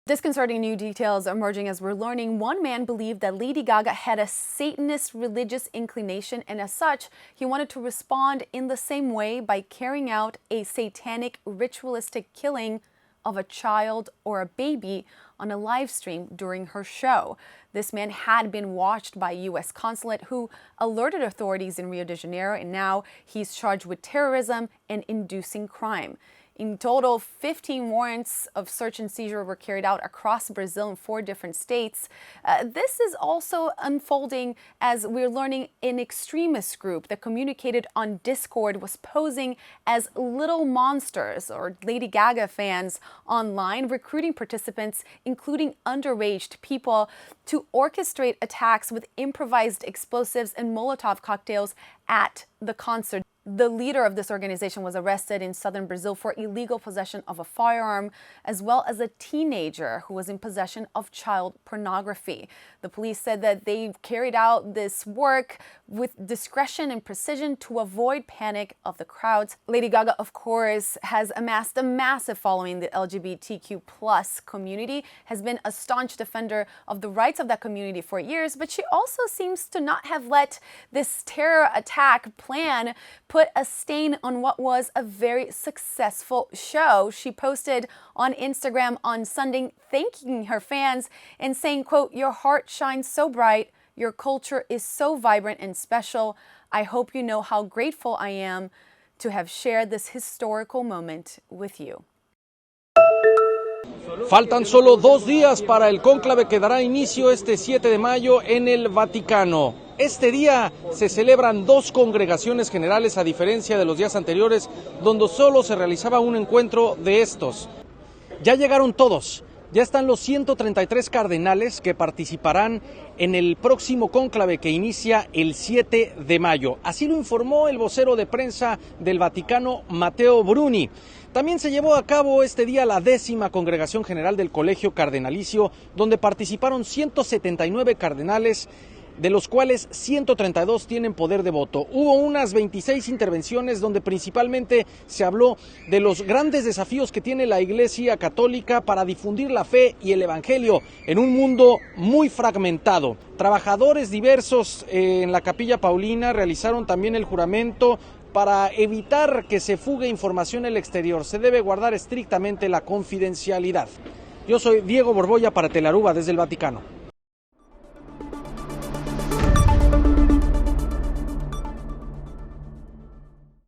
Disconcerting new details emerging as we're learning. One man believed that Lady Gaga had a Satanist religious inclination, and as such, he wanted to respond in the same way by carrying out a satanic ritualistic killing of a child or a baby on a live stream during her show. This man had been watched by a U.S. consulate who alerted authorities in Rio de Janeiro, and now he's charged with terrorism and inducing crime. In total, 15 warrants of search and seizure were carried out across Brazil in 4 different states. This is also unfolding as we're learning an extremist group that communicated on Discord was posing as little monsters or Lady Gaga fans online, recruiting participants, including underage people, to orchestrate attacks with improvised explosives and Molotov cocktails at the concert. The leader of this organization was arrested in southern Brazil for illegal possession of a firearm, as well as a teenager who was in possession of child pornography. The police said that they carried out this work with discretion and precision to avoid panic of the crowds. Lady Gaga, of course, has amassed a massive following. The LGBTQ plus community has been a staunch defender of the rights of that community for years, but she also seems to not have let this terror attack plan put a stain on what was a very successful show. She posted on Instagram on Sunday thanking her fans and saying, quote, "Your heart shines so bright. Your culture is so vibrant and special. I hope you know how grateful I am to have shared this historical moment with you." Faltan solo 2 días para el cónclave que dará inicio este 7 de mayo en el Vaticano. Este día se celebran 2 congregaciones generales a diferencia de los días anteriores, donde solo se realizaba un encuentro de estos. Ya llegaron todos. Ya están los 133 cardenales que participarán en el próximo cónclave que inicia el 7 de mayo. Así lo informó el vocero de prensa del Vaticano, Matteo Bruni. También se llevó a cabo este día la 10ª Congregación General del Colegio Cardenalicio, donde participaron 179 cardenales, de los cuales 132 tienen poder de voto. Hubo unas 26 intervenciones donde principalmente se habló de los grandes desafíos que tiene la Iglesia Católica para difundir la fe y el Evangelio en un mundo muy fragmentado. Trabajadores diversos en la Capilla Paulina realizaron también el juramento para evitar que se fugue información al exterior. Se debe guardar estrictamente la confidencialidad. Yo soy Diego Borbolla para Telaruba desde el Vaticano.